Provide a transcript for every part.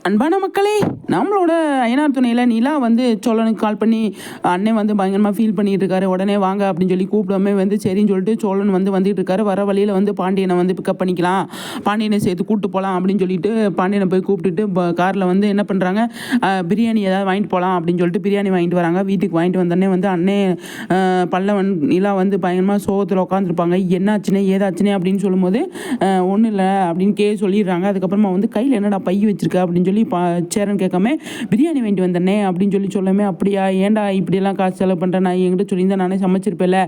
அன்பான மக்களே, நம்மளோட ஐயனார் துணையில் நிலா வந்து சோழனுக்கு கால் பண்ணி அண்ணன் வந்து பயங்கரமாக ஃபீல் பண்ணிட்டு இருக்காரு. உடனே வாங்க அப்படின்னு சொல்லி கூப்பிடாமே வந்து சரின்னு சொல்லிட்டு சோழன் வந்து வந்துட்டு இருக்காரு. வர வழியில் வந்து பாண்டியனை வந்து பிக்கப் பண்ணிக்கலாம், பாண்டியனை சேர்த்து கூப்பிட்டு போகலாம் அப்படின்னு சொல்லிட்டு பாண்டியனை போய் கூப்பிட்டுட்டு காரில் வந்து என்ன பண்ணுறாங்க, பிரியாணி ஏதாவது வாங்கிட்டு போகலாம் அப்படின்னு சொல்லிட்டு பிரியாணி வாங்கிட்டு வராங்க. வீட்டுக்கு வாங்கிட்டு வந்தோடனே வந்து அண்ணே பல்லவன் நிலா வந்து பயங்கரமாக சோகத்தில் உட்காந்துருப்பாங்க. என்னாச்சுனே ஏதாச்சுனே அப்படின்னு சொல்லும்போது ஒன்றும் இல்லை அப்படின்னு சொல்லிடுறாங்க. அதுக்கப்புறமா வந்து கையில் என்னடா பை வச்சிருக்க அப்படின்னு சொல்லி சேரன் கேட்காம பிரியாணி வாங்கிட்டு வந்தேனே அப்படின்னு சொல்லாமே, அப்படியா ஏன்டா இப்படியெல்லாம் காசு செலவு பண்ணுறேன், நான் என்கிட்ட சொல்லியிருந்தேன் நானே சமைச்சிருப்பேல,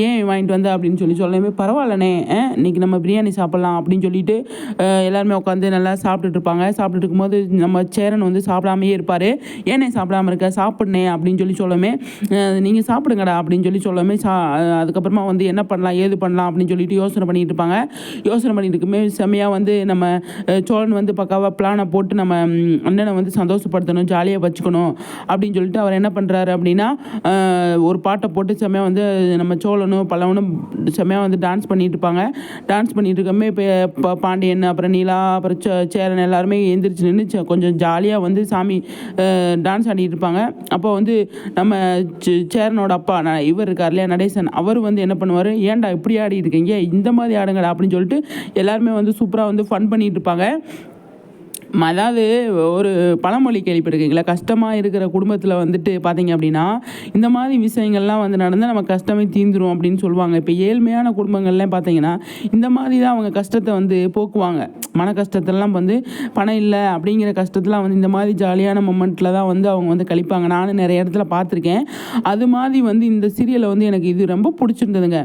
ஏன் வாங்கிட்டு வந்த அப்படின்னு சொல்லாமே, பரவாயில்லண்ணே இன்னைக்கு நம்ம பிரியாணி சாப்பிட்லாம் அப்படின்னு சொல்லிட்டு எல்லாருமே உட்காந்து நல்லா சாப்பிட்டுட்டு இருப்பாங்க. சாப்பிட்டுட்டு இருக்கும்போது நம்ம சேரன் வந்து சாப்பிடாமையே இருப்பார். ஏனே சாப்பிடாம இருக்க, சாப்பிட்னே அப்படின்னு சொல்லாமே, நீங்கள் சாப்பிடுங்கடா அப்படின்னு சொல்லாமே அதுக்கப்புறமா வந்து என்ன பண்ணலாம் ஏது பண்ணலாம் அப்படின்னு சொல்லிட்டு யோசனை பண்ணிட்டு இருப்பாங்க. யோசனை பண்ணிட்டு இருக்குமே செம்மையாக வந்து நம்ம சோழன் வந்து பக்காவாக பிளானை போட்டு நம்ம அண்ணனை வந்து சந்தோஷப்படுத்தணும், ஜாலியாக வச்சுக்கணும் அப்படின்னு சொல்லிட்டு அவர் என்ன பண்ணுறாரு அப்படின்னா, ஒரு பாட்டை போட்டு செம்மையாக வந்து நம்ம சோழனும் பல்லவனும் செம்மையாக வந்து டான்ஸ் பண்ணிட்டு இருப்பாங்க. டான்ஸ் பண்ணிட்டு இருக்கமே இப்போ பாண்டியன் அப்புறம் நீலா அப்புறம் சேரன் எல்லாருமே எந்திரிச்சு நின்று கொஞ்சம் ஜாலியாக வந்து சாமி டான்ஸ் ஆடிட்டு இருப்பாங்க. அப்போ வந்து நம்ம சேரனோட அப்பா இவர் இருக்கார் இல்லையா நடேசன், அவர் வந்து என்ன பண்ணுவார், ஏன்டா இப்படி ஆடி இருக்கீங்க, இந்த மாதிரி ஆடுங்கடா அப்படின்னு சொல்லிட்டு எல்லாருமே வந்து சூப்பராக வந்து ஃபன் பண்ணிட்டு இருப்பாங்க. அதாவது ஒரு பழமொழி கேள்விப்பட்டிருக்கீங்களா, கஷ்டமாக இருக்கிற குடும்பத்தில் வந்துட்டு பார்த்தீங்க அப்படின்னா இந்த மாதிரி விஷயங்கள்லாம் வந்து நடந்தால் நம்ம கஷ்டமே தீந்துரும் அப்படின்னு சொல்லுவாங்க. இப்போ ஏழ்மையான குடும்பங்கள்லாம் பார்த்தீங்கன்னா இந்த மாதிரி தான் அவங்க கஷ்டத்தை வந்து போக்குவாங்க. மன கஷ்டத்தெல்லாம் வந்து பணம் இல்லை அப்படிங்கிற கஷ்டத்தெலாம் வந்து இந்த மாதிரி ஜாலியான மொமெண்ட்டில் தான் வந்து அவங்க வந்து கழிப்பாங்க. நானும் நிறைய இடத்துல பார்த்துருக்கேன். அது மாதிரி வந்து இந்த சீரியலை வந்து எனக்கு இது ரொம்ப பிடிச்சிருந்ததுங்க.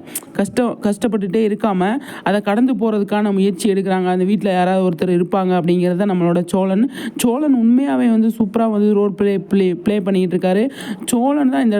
கஷ்டப்பட்டுட்டே இருக்காமல் அதை கடந்து போகிறதுக்கான முயற்சி எடுக்கிறாங்க. அந்த வீட்டில் யாராவது ஒருத்தர் இருப்பாங்க அப்படிங்கிறத நம்மளோட சோழன் உண்மையாகவே வந்து சூப்பராக வந்து ரோல் ப்ளே பண்ணிக்கிட்டு இருக்காரு. சோழன் தான் இந்த